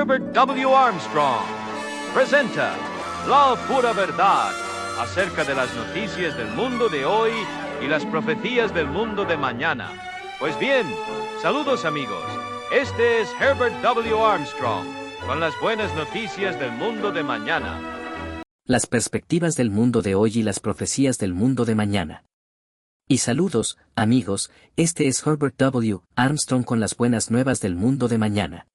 Herbert W. Armstrong presenta La Pura Verdad acerca de las noticias del mundo de hoy y las profecías del mundo de mañana. Pues bien, saludos amigos. Este es Herbert W. Armstrong con las buenas noticias del mundo de mañana. Las perspectivas del mundo de hoy y las profecías del mundo de mañana. Y saludos, amigos, este es Herbert W. Armstrong con las buenas nuevas del mundo de mañana.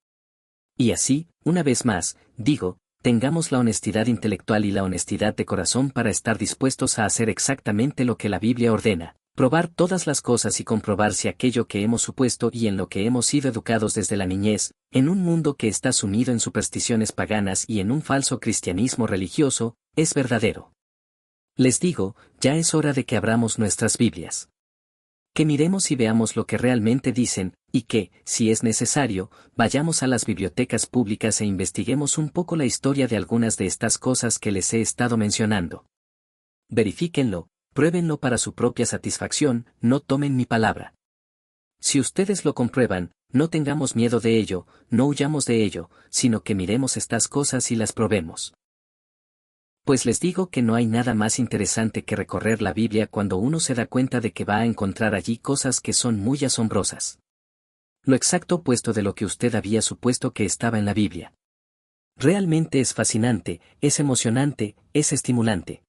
Y así, una vez más, digo, tengamos la honestidad intelectual y la honestidad de corazón para estar dispuestos a hacer exactamente lo que la Biblia ordena, probar todas las cosas y comprobar si aquello que hemos supuesto y en lo que hemos sido educados desde la niñez, en un mundo que está sumido en supersticiones paganas y en un falso cristianismo religioso, es verdadero. Les digo, ya es hora de que abramos nuestras Biblias. Que miremos y veamos lo que realmente dicen, y que, si es necesario, vayamos a las bibliotecas públicas e investiguemos un poco la historia de algunas de estas cosas que les he estado mencionando. Verifíquenlo, pruébenlo para su propia satisfacción, no tomen mi palabra. Si ustedes lo comprueban, no tengamos miedo de ello, no huyamos de ello, sino que miremos estas cosas y las probemos. Pues les digo que no hay nada más interesante que recorrer la Biblia cuando uno se da cuenta de que va a encontrar allí cosas que son muy asombrosas. Lo exacto opuesto de lo que usted había supuesto que estaba en la Biblia. Realmente es fascinante, es emocionante, es estimulante.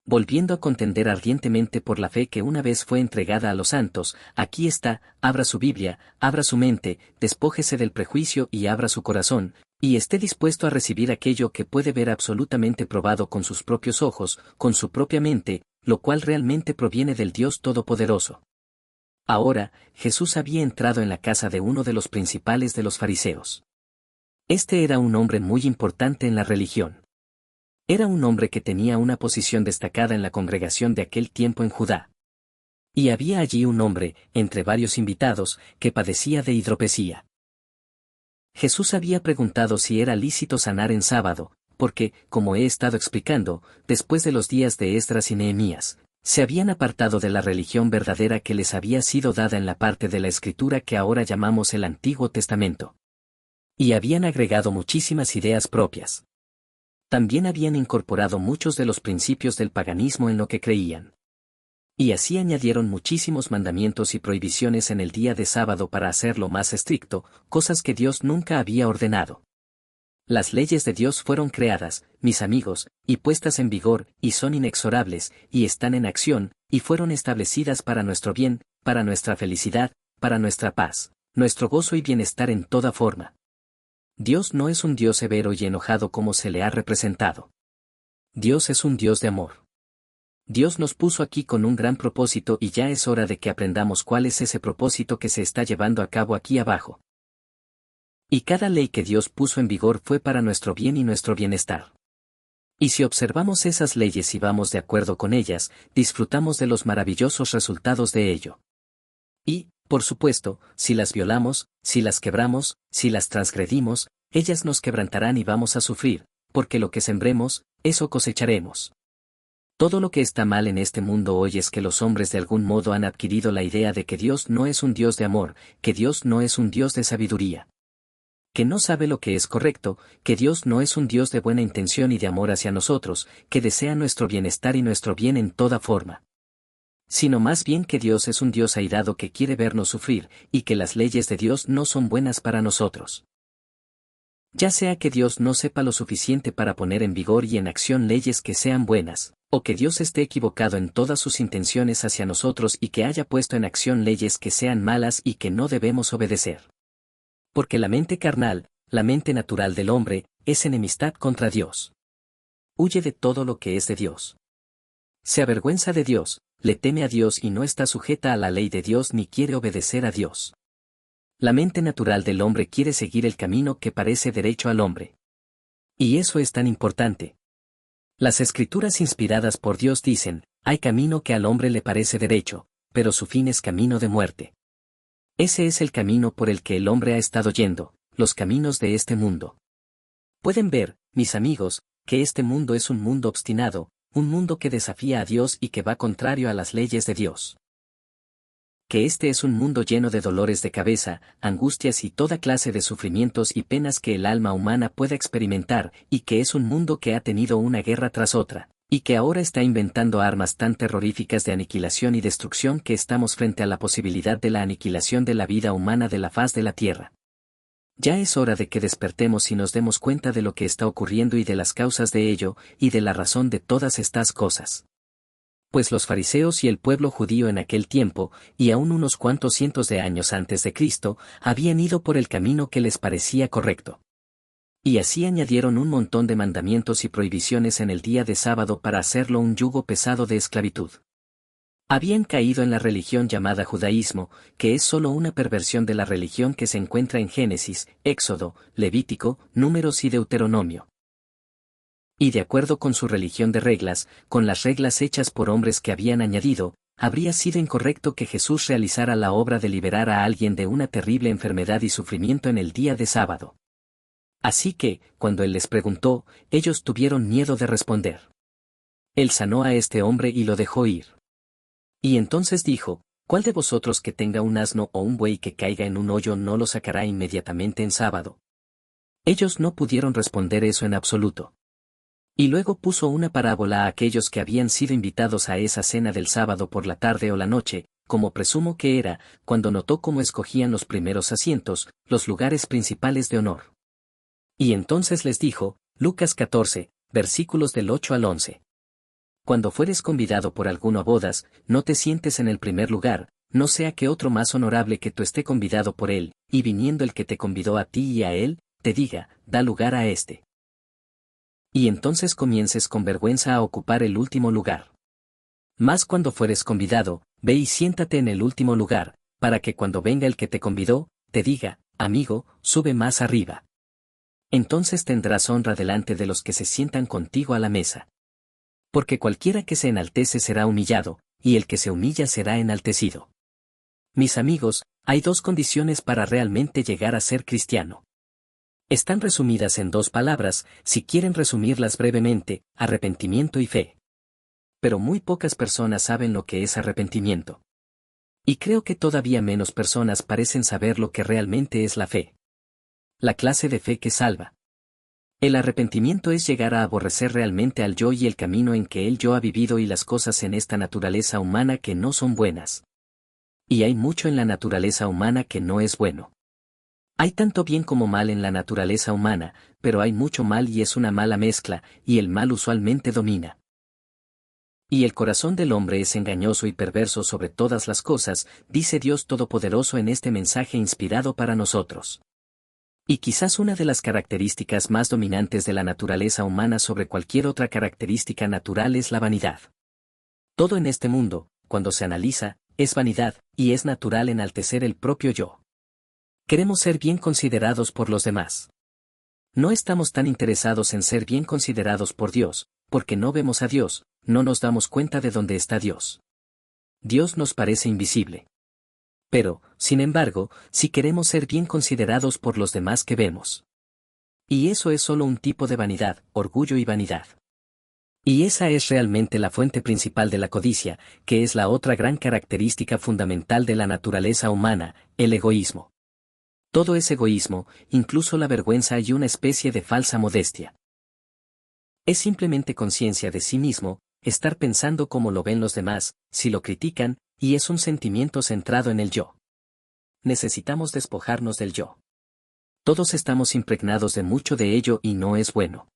Volviendo a contender ardientemente por la fe que una vez fue entregada a los santos, aquí está, abra su Biblia, abra su mente, despójese del prejuicio y abra su corazón, y esté dispuesto a recibir aquello que puede ver absolutamente probado con sus propios ojos, con su propia mente, lo cual realmente proviene del Dios Todopoderoso. Ahora, Jesús había entrado en la casa de uno de los principales de los fariseos. Este era un hombre muy importante en la religión. Era un hombre que tenía una posición destacada en la congregación de aquel tiempo en Judá. Y había allí un hombre, entre varios invitados, que padecía de hidropesía. Jesús había preguntado si era lícito sanar en sábado, porque, como he estado explicando, después de los días de Esdras y Nehemías, se habían apartado de la religión verdadera que les había sido dada en la parte de la Escritura que ahora llamamos el Antiguo Testamento. Y habían agregado muchísimas ideas propias. También habían incorporado muchos de los principios del paganismo en lo que creían. Y así añadieron muchísimos mandamientos y prohibiciones en el día de sábado para hacerlo más estricto, cosas que Dios nunca había ordenado. Las leyes de Dios fueron creadas, mis amigos, y puestas en vigor, y son inexorables, y están en acción, y fueron establecidas para nuestro bien, para nuestra felicidad, para nuestra paz, nuestro gozo y bienestar en toda forma. Dios no es un Dios severo y enojado como se le ha representado. Dios es un Dios de amor. Dios nos puso aquí con un gran propósito y ya es hora de que aprendamos cuál es ese propósito que se está llevando a cabo aquí abajo. Y cada ley que Dios puso en vigor fue para nuestro bien y nuestro bienestar. Y si observamos esas leyes y vamos de acuerdo con ellas, disfrutamos de los maravillosos resultados de ello. Y, por supuesto, si las violamos, si las quebramos, si las transgredimos, ellas nos quebrantarán y vamos a sufrir, porque lo que sembremos, eso cosecharemos. Todo lo que está mal en este mundo hoy es que los hombres de algún modo han adquirido la idea de que Dios no es un Dios de amor, que Dios no es un Dios de sabiduría. Que no sabe lo que es correcto, que Dios no es un Dios de buena intención y de amor hacia nosotros, que desea nuestro bienestar y nuestro bien en toda forma. Sino más bien que Dios es un Dios airado que quiere vernos sufrir, y que las leyes de Dios no son buenas para nosotros. Ya sea que Dios no sepa lo suficiente para poner en vigor y en acción leyes que sean buenas, o que Dios esté equivocado en todas sus intenciones hacia nosotros y que haya puesto en acción leyes que sean malas y que no debemos obedecer. Porque la mente carnal, la mente natural del hombre, es enemistad contra Dios. Huye de todo lo que es de Dios. Se avergüenza de Dios, le teme a Dios y no está sujeta a la ley de Dios ni quiere obedecer a Dios. La mente natural del hombre quiere seguir el camino que parece derecho al hombre. Y eso es tan importante. Las escrituras inspiradas por Dios dicen, hay camino que al hombre le parece derecho, pero su fin es camino de muerte. Ese es el camino por el que el hombre ha estado yendo, los caminos de este mundo. Pueden ver, mis amigos, que este mundo es un mundo obstinado, un mundo que desafía a Dios y que va contrario a las leyes de Dios. que este es un mundo lleno de dolores de cabeza, angustias y toda clase de sufrimientos y penas que el alma humana pueda experimentar, y que es un mundo que ha tenido una guerra tras otra, y que ahora está inventando armas tan terroríficas de aniquilación y destrucción que estamos frente a la posibilidad de la aniquilación de la vida humana de la faz de la tierra. Ya es hora de que despertemos y nos demos cuenta de lo que está ocurriendo y de las causas de ello, y de la razón de todas estas cosas. Pues los fariseos y el pueblo judío en aquel tiempo, y aún unos cuantos cientos de años antes de Cristo, habían ido por el camino que les parecía correcto. Y así añadieron un montón de mandamientos y prohibiciones en el día de sábado para hacerlo un yugo pesado de esclavitud. Habían caído en la religión llamada judaísmo, que es solo una perversión de la religión que se encuentra en Génesis, Éxodo, Levítico, Números y Deuteronomio. Y de acuerdo con su religión de reglas, con las reglas hechas por hombres que habían añadido, habría sido incorrecto que Jesús realizara la obra de liberar a alguien de una terrible enfermedad y sufrimiento en el día de sábado. Así que, cuando él les preguntó, ellos tuvieron miedo de responder. Él sanó a este hombre y lo dejó ir. Y entonces dijo, ¿cuál de vosotros que tenga un asno o un buey que caiga en un hoyo no lo sacará inmediatamente en sábado? Ellos no pudieron responder eso en absoluto. Y luego puso una parábola a aquellos que habían sido invitados a esa cena del sábado por la tarde o la noche, como presumo que era, cuando notó cómo escogían los primeros asientos, los lugares principales de honor. Y entonces les dijo, Lucas 14, versículos del 8 al 11. Cuando fueres convidado por alguno a bodas, no te sientes en el primer lugar, no sea que otro más honorable que tú esté convidado por él, y viniendo el que te convidó a ti y a él, te diga, da lugar a este. Y entonces comiences con vergüenza a ocupar el último lugar. Mas cuando fueres convidado, ve y siéntate en el último lugar, para que cuando venga el que te convidó, te diga, amigo, sube más arriba. Entonces tendrás honra delante de los que se sientan contigo a la mesa. Porque cualquiera que se enaltece será humillado, y el que se humilla será enaltecido. Mis amigos, hay dos condiciones para realmente llegar a ser cristiano. Están resumidas en dos palabras, si quieren resumirlas brevemente, arrepentimiento y fe. Pero muy pocas personas saben lo que es arrepentimiento. Y creo que todavía menos personas parecen saber lo que realmente es la fe. La clase de fe que salva. El arrepentimiento es llegar a aborrecer realmente al yo y el camino en que el yo ha vivido y las cosas en esta naturaleza humana que no son buenas. Y hay mucho en la naturaleza humana que no es bueno. Hay tanto bien como mal en la naturaleza humana, pero hay mucho mal y es una mala mezcla, y el mal usualmente domina. Y el corazón del hombre es engañoso y perverso sobre todas las cosas, dice Dios Todopoderoso en este mensaje inspirado para nosotros. Y quizás una de las características más dominantes de la naturaleza humana sobre cualquier otra característica natural es la vanidad. Todo en este mundo, cuando se analiza, es vanidad, y es natural enaltecer el propio yo. Queremos ser bien considerados por los demás. No estamos tan interesados en ser bien considerados por Dios, porque no vemos a Dios, no nos damos cuenta de dónde está Dios. Dios nos parece invisible. Pero, sin embargo, si queremos ser bien considerados por los demás que vemos. Y eso es solo un tipo de vanidad, orgullo y vanidad. Y esa es realmente la fuente principal de la codicia, que es la otra gran característica fundamental de la naturaleza humana, el egoísmo. Todo es egoísmo, incluso la vergüenza y una especie de falsa modestia. Es simplemente conciencia de sí mismo, estar pensando cómo lo ven los demás, si lo critican, y es un sentimiento centrado en el yo. Necesitamos despojarnos del yo. Todos estamos impregnados de mucho de ello y no es bueno.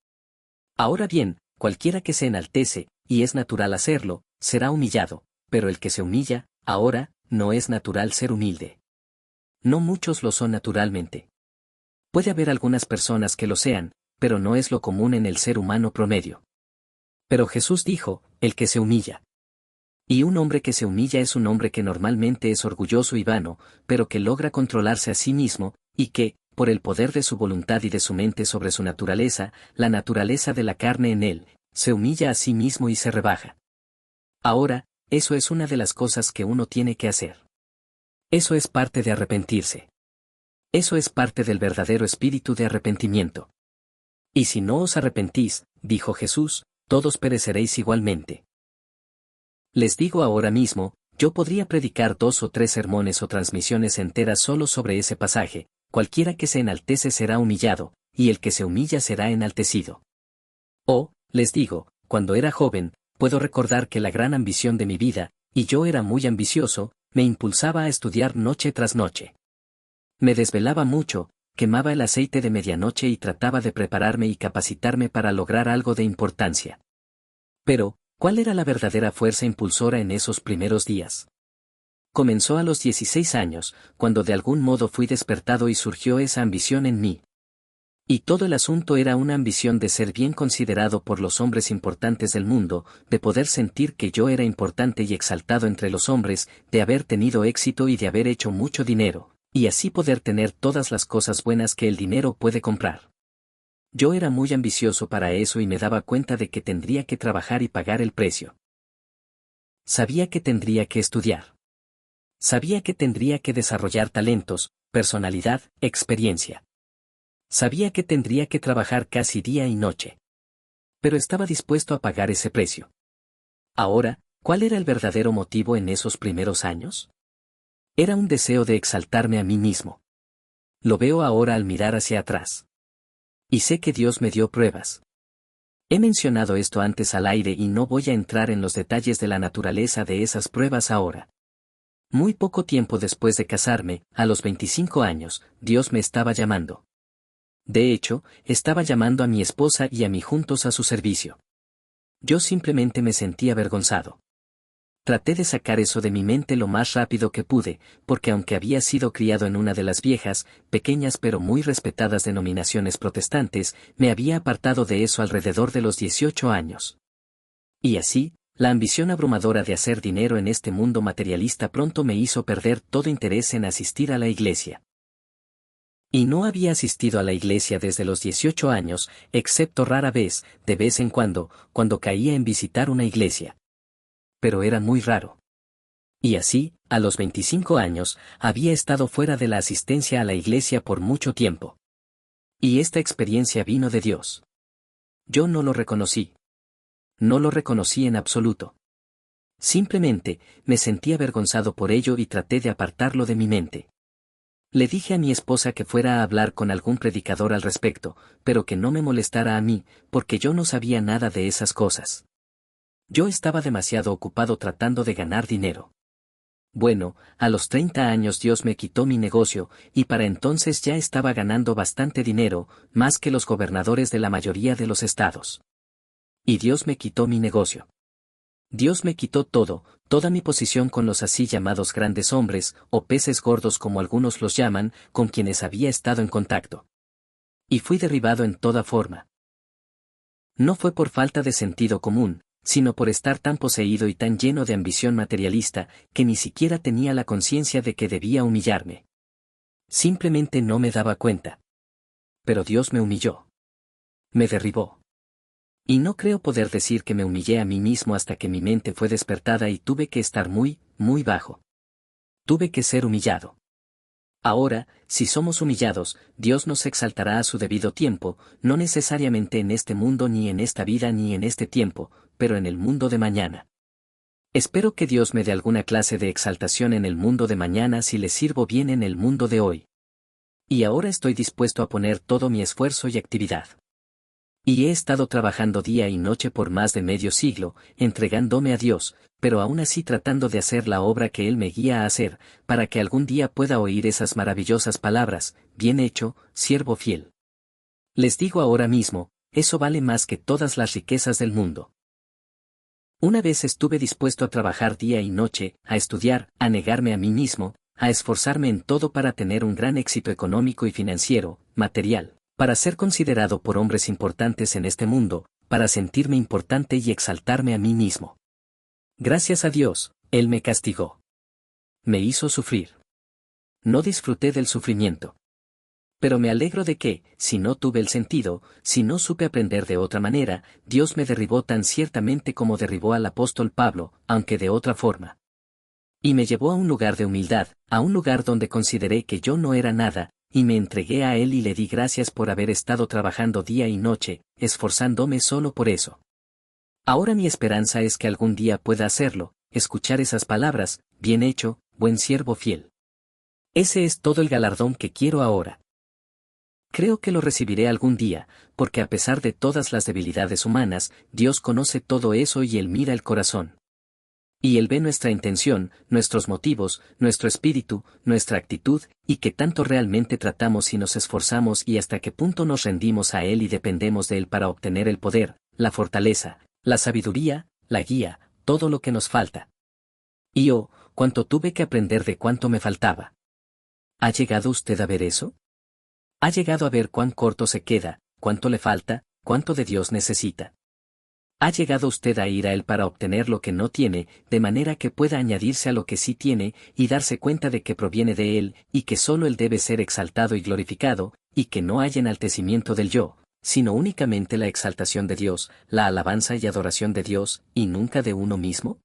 Ahora bien, cualquiera que se enaltece, y es natural hacerlo, será humillado, pero el que se humilla, ahora, no es natural ser humilde. No muchos lo son naturalmente. Puede haber algunas personas que lo sean, pero no es lo común en el ser humano promedio. Pero Jesús dijo, el que se humilla. Y un hombre que se humilla es un hombre que normalmente es orgulloso y vano, pero que logra controlarse a sí mismo, y que, por el poder de su voluntad y de su mente sobre su naturaleza, la naturaleza de la carne en él, se humilla a sí mismo y se rebaja. Ahora, eso es una de las cosas que uno tiene que hacer. Eso es parte de arrepentirse. Eso es parte del verdadero espíritu de arrepentimiento. Y si no os arrepentís, dijo Jesús, todos pereceréis igualmente. Les digo ahora mismo, Yo podría predicar 2 o 3 sermones o transmisiones enteras solo sobre ese pasaje: cualquiera que se enaltece será humillado, y el que se humilla será enaltecido. Oh, les digo, cuando era joven, puedo recordar que la gran ambición de mi vida, y yo era muy ambicioso, me impulsaba a estudiar noche tras noche. Me desvelaba mucho, quemaba el aceite de medianoche y trataba de prepararme y capacitarme para lograr algo de importancia. Pero, ¿cuál era la verdadera fuerza impulsora en esos primeros días? Comenzó a los 16 años, cuando de algún modo fui despertado y surgió esa ambición en mí. Y todo el asunto era una ambición de ser bien considerado por los hombres importantes del mundo, de poder sentir que yo era importante y exaltado entre los hombres, de haber tenido éxito y de haber hecho mucho dinero, y así poder tener todas las cosas buenas que el dinero puede comprar. Yo era muy ambicioso para eso y me daba cuenta de que tendría que trabajar y pagar el precio. Sabía que tendría que estudiar. Sabía que tendría que desarrollar talentos, personalidad, experiencia. Sabía que tendría que trabajar casi día y noche. Pero estaba dispuesto a pagar ese precio. Ahora, ¿cuál era el verdadero motivo en esos primeros años? Era un deseo de exaltarme a mí mismo. Lo veo ahora al mirar hacia atrás. Y sé que Dios me dio pruebas. He mencionado esto antes al aire y no voy a entrar en los detalles de la naturaleza de esas pruebas ahora. Muy poco tiempo después de casarme, a los 25 años, Dios me estaba llamando. De hecho, estaba llamando a mi esposa y a mí juntos a su servicio. Yo simplemente me sentía avergonzado. Traté de sacar eso de mi mente lo más rápido que pude, porque aunque había sido criado en una de las viejas, pequeñas pero muy respetadas denominaciones protestantes, me había apartado de eso alrededor de los 18 años. Y así, la ambición abrumadora de hacer dinero en este mundo materialista pronto me hizo perder todo interés en asistir a la iglesia. Y no había asistido a la iglesia desde los 18 años, excepto rara vez, de vez en cuando caía en visitar una iglesia. Pero era muy raro. Y así, a los 25 años, había estado fuera de la asistencia a la iglesia por mucho tiempo. Y esta experiencia vino de Dios. Yo no lo reconocí. No lo reconocí en absoluto. Simplemente, me sentí avergonzado por ello y traté de apartarlo de mi mente. Le dije a mi esposa que fuera a hablar con algún predicador al respecto, pero que no me molestara a mí, porque yo no sabía nada de esas cosas. Yo estaba demasiado ocupado tratando de ganar dinero. Bueno, a los 30 años Dios me quitó mi negocio, y para entonces ya estaba ganando bastante dinero, más que los gobernadores de la mayoría de los estados. Y Dios me quitó mi negocio. Dios me quitó todo, toda mi posición con los así llamados grandes hombres, o peces gordos como algunos los llaman, con quienes había estado en contacto. Y fui derribado en toda forma. No fue por falta de sentido común, sino por estar tan poseído y tan lleno de ambición materialista, que ni siquiera tenía la conciencia de que debía humillarme. Simplemente no me daba cuenta. Pero Dios me humilló. Me derribó. Y no creo poder decir que me humillé a mí mismo hasta que mi mente fue despertada y tuve que estar muy, muy bajo. Tuve que ser humillado. Ahora, si somos humillados, Dios nos exaltará a su debido tiempo, no necesariamente en este mundo ni en esta vida ni en este tiempo, pero en el mundo de mañana. Espero que Dios me dé alguna clase de exaltación en el mundo de mañana si le sirvo bien en el mundo de hoy. Y ahora estoy dispuesto a poner todo mi esfuerzo y actividad. Y he estado trabajando día y noche por más de medio siglo, entregándome a Dios, pero aún así tratando de hacer la obra que Él me guía a hacer, para que algún día pueda oír esas maravillosas palabras: bien hecho, siervo fiel. Les digo ahora mismo, eso vale más que todas las riquezas del mundo. Una vez estuve dispuesto a trabajar día y noche, a estudiar, a negarme a mí mismo, a esforzarme en todo para tener un gran éxito económico y financiero, material, para ser considerado por hombres importantes en este mundo, para sentirme importante y exaltarme a mí mismo. Gracias a Dios, Él me castigó. Me hizo sufrir. No disfruté del sufrimiento. Pero me alegro de que, si no tuve el sentido, si no supe aprender de otra manera, Dios me derribó tan ciertamente como derribó al apóstol Pablo, aunque de otra forma. Y me llevó a un lugar de humildad, a un lugar donde consideré que yo no era nada, y me entregué a Él y le di gracias por haber estado trabajando día y noche, esforzándome solo por eso. Ahora mi esperanza es que algún día pueda hacerlo, escuchar esas palabras: bien hecho, buen siervo fiel. Ese es todo el galardón que quiero ahora. Creo que lo recibiré algún día, porque a pesar de todas las debilidades humanas, Dios conoce todo eso y Él mira el corazón. Y Él ve nuestra intención, nuestros motivos, nuestro espíritu, nuestra actitud, y que tanto realmente tratamos y nos esforzamos y hasta qué punto nos rendimos a Él y dependemos de Él para obtener el poder, la fortaleza, la sabiduría, la guía, todo lo que nos falta. Y oh, cuánto tuve que aprender de cuánto me faltaba. ¿Ha llegado usted a ver eso? ¿Ha llegado a ver cuán corto se queda, cuánto le falta, cuánto de Dios necesita? ¿Ha llegado usted a ir a Él para obtener lo que no tiene, de manera que pueda añadirse a lo que sí tiene, y darse cuenta de que proviene de Él, y que solo Él debe ser exaltado y glorificado, y que no hay enaltecimiento del yo, sino únicamente la exaltación de Dios, la alabanza y adoración de Dios, y nunca de uno mismo?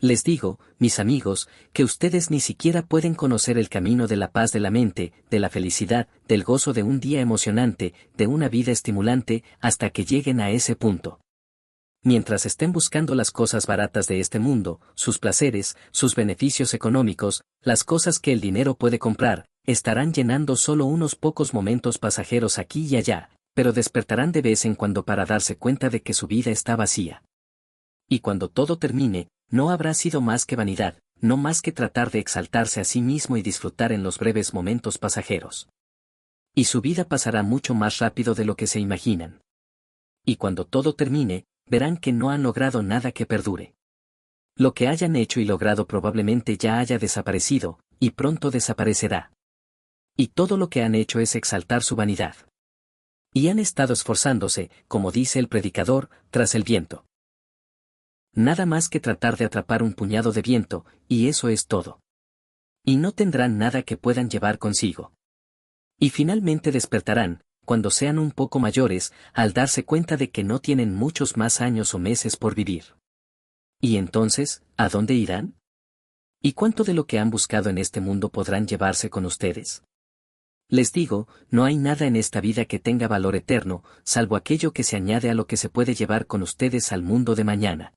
Les digo, mis amigos, que ustedes ni siquiera pueden conocer el camino de la paz de la mente, de la felicidad, del gozo de un día emocionante, de una vida estimulante, hasta que lleguen a ese punto. Mientras estén buscando las cosas baratas de este mundo, sus placeres, sus beneficios económicos, las cosas que el dinero puede comprar, estarán llenando solo unos pocos momentos pasajeros aquí y allá, pero despertarán de vez en cuando para darse cuenta de que su vida está vacía. Y cuando todo termine, no habrá sido más que vanidad, no más que tratar de exaltarse a sí mismo y disfrutar en los breves momentos pasajeros. Y su vida pasará mucho más rápido de lo que se imaginan. Y cuando todo termine, verán que no han logrado nada que perdure. Lo que hayan hecho y logrado probablemente ya haya desaparecido, y pronto desaparecerá. Y todo lo que han hecho es exaltar su vanidad. Y han estado esforzándose, como dice el predicador, tras el viento. Nada más que tratar de atrapar un puñado de viento, y eso es todo. Y no tendrán nada que puedan llevar consigo. Y finalmente despertarán, cuando sean un poco mayores, al darse cuenta de que no tienen muchos más años o meses por vivir. ¿Y entonces, a dónde irán? ¿Y cuánto de lo que han buscado en este mundo podrán llevarse con ustedes? Les digo, no hay nada en esta vida que tenga valor eterno, salvo aquello que se añade a lo que se puede llevar con ustedes al mundo de mañana.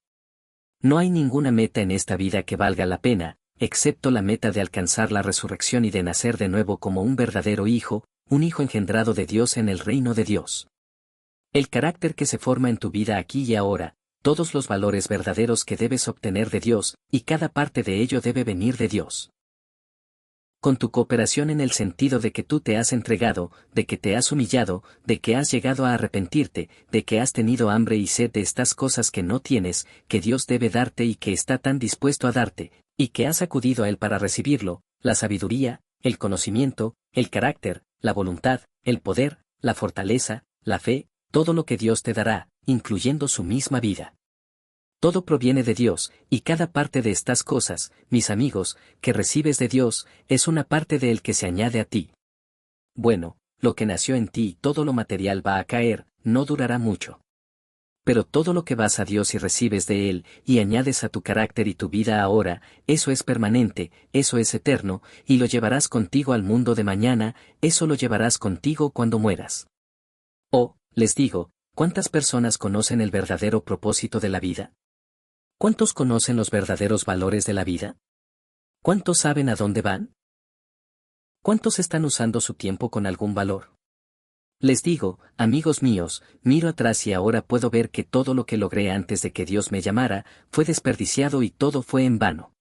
No hay ninguna meta en esta vida que valga la pena, excepto la meta de alcanzar la resurrección y de nacer de nuevo como un verdadero hijo, un hijo engendrado de Dios en el reino de Dios. El carácter que se forma en tu vida aquí y ahora, todos los valores verdaderos que debes obtener de Dios, y cada parte de ello debe venir de Dios. Con tu cooperación en el sentido de que tú te has entregado, de que te has humillado, de que has llegado a arrepentirte, de que has tenido hambre y sed de estas cosas que no tienes, que Dios debe darte y que está tan dispuesto a darte, y que has acudido a Él para recibirlo, la sabiduría, el conocimiento, el carácter, la voluntad, el poder, la fortaleza, la fe, todo lo que Dios te dará, incluyendo su misma vida. Todo proviene de Dios, y cada parte de estas cosas, mis amigos, que recibes de Dios, es una parte de Él que se añade a ti. Bueno, lo que nació en ti y todo lo material va a caer, no durará mucho. Pero todo lo que vas a Dios y recibes de Él, y añades a tu carácter y tu vida ahora, eso es permanente, eso es eterno, y lo llevarás contigo al mundo de mañana, eso lo llevarás contigo cuando mueras. Oh, les digo, ¿cuántas personas conocen el verdadero propósito de la vida? ¿Cuántos conocen los verdaderos valores de la vida? ¿Cuántos saben a dónde van? ¿Cuántos están usando su tiempo con algún valor? Les digo, amigos míos, miro atrás y ahora puedo ver que todo lo que logré antes de que Dios me llamara, fue desperdiciado y todo fue en vano.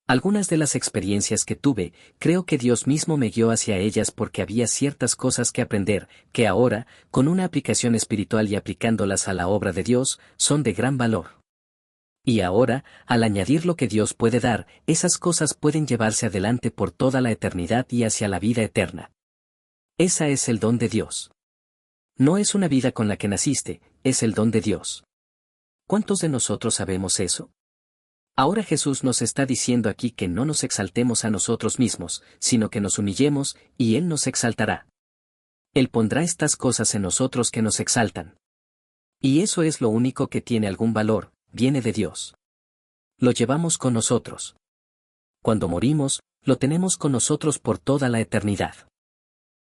Algunas de las experiencias que tuve, creo que Dios mismo me guió hacia ellas porque había ciertas cosas que aprender, que ahora, con una aplicación espiritual y aplicándolas a la obra de Dios, son de gran valor. Y ahora, al añadir lo que Dios puede dar, esas cosas pueden llevarse adelante por toda la eternidad y hacia la vida eterna. Esa es el don de Dios. No es una vida con la que naciste, es el don de Dios. ¿Cuántos de nosotros sabemos eso? Ahora Jesús nos está diciendo aquí que no nos exaltemos a nosotros mismos, sino que nos humillemos, y Él nos exaltará. Él pondrá estas cosas en nosotros que nos exaltan. Y eso es lo único que tiene algún valor, viene de Dios. Lo llevamos con nosotros. Cuando morimos, lo tenemos con nosotros por toda la eternidad.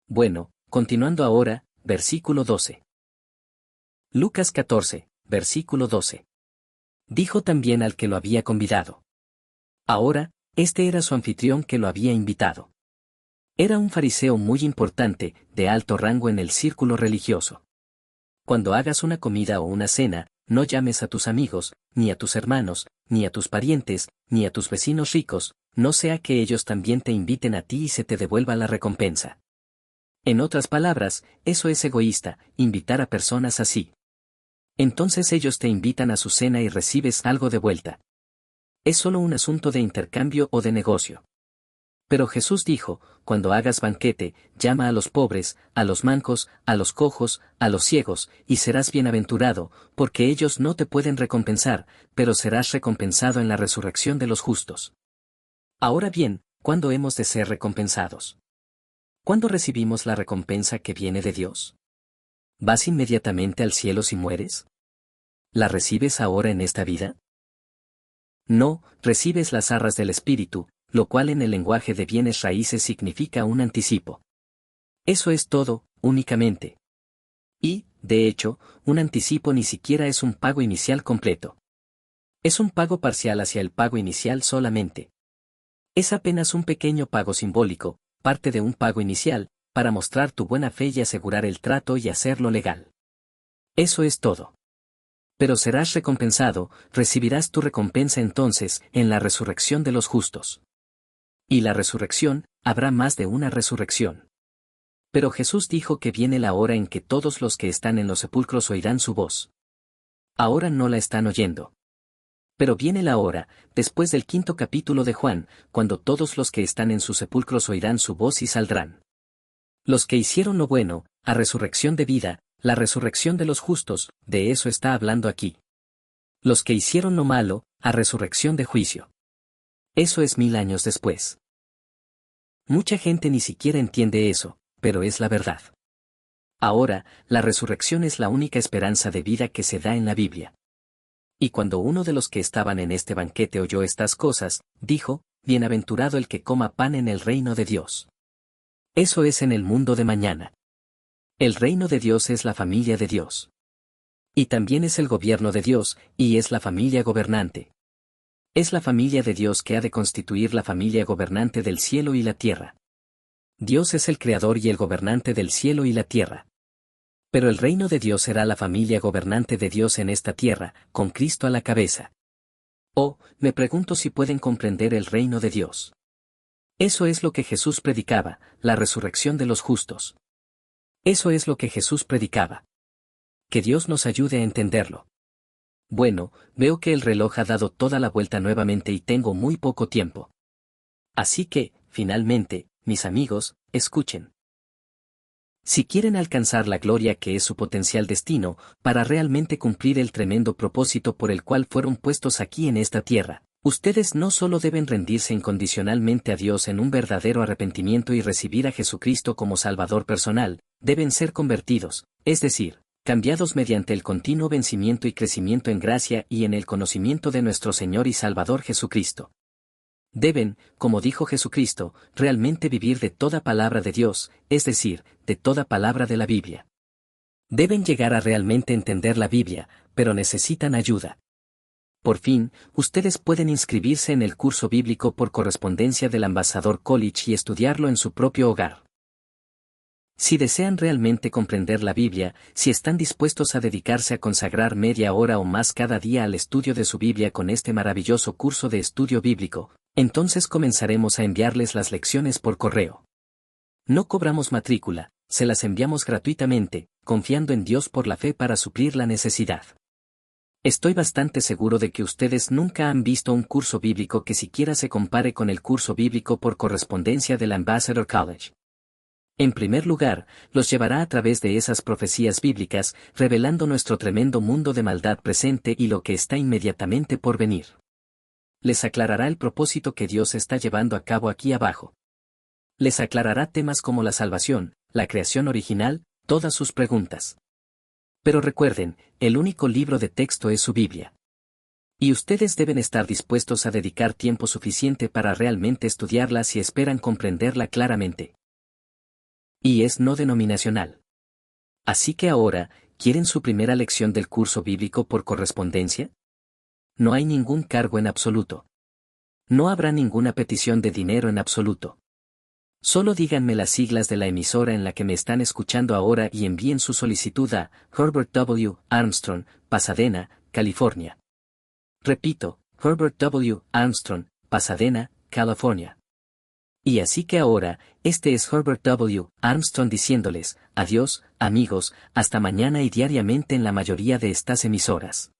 Bueno, continuando ahora, versículo 12. Lucas 14, versículo 12. Dijo también al que lo había convidado. Ahora, este era su anfitrión que lo había invitado. Era un fariseo muy importante, de alto rango en el círculo religioso. Cuando hagas una comida o una cena, no llames a tus amigos, ni a tus hermanos, ni a tus parientes, ni a tus vecinos ricos, no sea que ellos también te inviten a ti y se te devuelva la recompensa. En otras palabras, eso es egoísta, invitar a personas así. Entonces ellos te invitan a su cena y recibes algo de vuelta. Es solo un asunto de intercambio o de negocio. Pero Jesús dijo, cuando hagas banquete, llama a los pobres, a los mancos, a los cojos, a los ciegos, y serás bienaventurado, porque ellos no te pueden recompensar, pero serás recompensado en la resurrección de los justos. Ahora bien, ¿cuándo hemos de ser recompensados? ¿Cuándo recibimos la recompensa que viene de Dios? ¿Vas inmediatamente al cielo si mueres? ¿La recibes ahora en esta vida? No, recibes las arras del Espíritu, lo cual en el lenguaje de bienes raíces significa un anticipo. Eso es todo, únicamente. Y, de hecho, un anticipo ni siquiera es un pago inicial completo. Es un pago parcial hacia el pago inicial solamente. Es apenas un pequeño pago simbólico, parte de un pago inicial, para mostrar tu buena fe y asegurar el trato y hacerlo legal. Eso es todo. Pero serás recompensado, recibirás tu recompensa entonces, en la resurrección de los justos. Y la resurrección, habrá más de una resurrección. Pero Jesús dijo que viene la hora en que todos los que están en los sepulcros oirán su voz. Ahora no la están oyendo. Pero viene la hora, después del 5º capítulo de Juan, cuando todos los que están en sus sepulcros oirán su voz y saldrán. Los que hicieron lo bueno, a resurrección de vida, la resurrección de los justos, de eso está hablando aquí. Los que hicieron lo malo, a resurrección de juicio. Eso es 1000 años después. Mucha gente ni siquiera entiende eso, pero es la verdad. Ahora, la resurrección es la única esperanza de vida que se da en la Biblia. Y cuando uno de los que estaban en este banquete oyó estas cosas, dijo, bienaventurado el que coma pan en el reino de Dios. Eso es en el mundo de mañana. El reino de Dios es la familia de Dios. Y también es el gobierno de Dios, y es la familia gobernante. Es la familia de Dios que ha de constituir la familia gobernante del cielo y la tierra. Dios es el creador y el gobernante del cielo y la tierra. Pero el reino de Dios será la familia gobernante de Dios en esta tierra, con Cristo a la cabeza. Oh, me pregunto si pueden comprender el reino de Dios. Eso es lo que Jesús predicaba, la resurrección de los justos. Eso es lo que Jesús predicaba. Que Dios nos ayude a entenderlo. Bueno, veo que el reloj ha dado toda la vuelta nuevamente y tengo muy poco tiempo. Así que, finalmente, mis amigos, escuchen. Si quieren alcanzar la gloria que es su potencial destino, para realmente cumplir el tremendo propósito por el cual fueron puestos aquí en esta tierra, ustedes no solo deben rendirse incondicionalmente a Dios en un verdadero arrepentimiento y recibir a Jesucristo como Salvador personal, deben ser convertidos, es decir, cambiados mediante el continuo vencimiento y crecimiento en gracia y en el conocimiento de nuestro Señor y Salvador Jesucristo. Deben, como dijo Jesucristo, realmente vivir de toda palabra de Dios, es decir, de toda palabra de la Biblia. Deben llegar a realmente entender la Biblia, pero necesitan ayuda. Por fin, ustedes pueden inscribirse en el curso bíblico por correspondencia del Ambassador College y estudiarlo en su propio hogar. Si desean realmente comprender la Biblia, si están dispuestos a dedicarse a consagrar media hora o más cada día al estudio de su Biblia con este maravilloso curso de estudio bíblico, entonces comenzaremos a enviarles las lecciones por correo. No cobramos matrícula, se las enviamos gratuitamente, confiando en Dios por la fe para suplir la necesidad. Estoy bastante seguro de que ustedes nunca han visto un curso bíblico que siquiera se compare con el curso bíblico por correspondencia del Ambassador College. En primer lugar, los llevará a través de esas profecías bíblicas, revelando nuestro tremendo mundo de maldad presente y lo que está inmediatamente por venir. Les aclarará el propósito que Dios está llevando a cabo aquí abajo. Les aclarará temas como la salvación, la creación original, todas sus preguntas. Pero recuerden, el único libro de texto es su Biblia. Y ustedes deben estar dispuestos a dedicar tiempo suficiente para realmente estudiarla si esperan comprenderla claramente. Y es no denominacional. Así que ahora, ¿quieren su primera lección del curso bíblico por correspondencia? No hay ningún cargo en absoluto. No habrá ninguna petición de dinero en absoluto. Solo díganme las siglas de la emisora en la que me están escuchando ahora y envíen su solicitud a Herbert W. Armstrong, Pasadena, California. Repito, Herbert W. Armstrong, Pasadena, California. Y así que ahora, este es Herbert W. Armstrong diciéndoles, adiós, amigos, hasta mañana y diariamente en la mayoría de estas emisoras.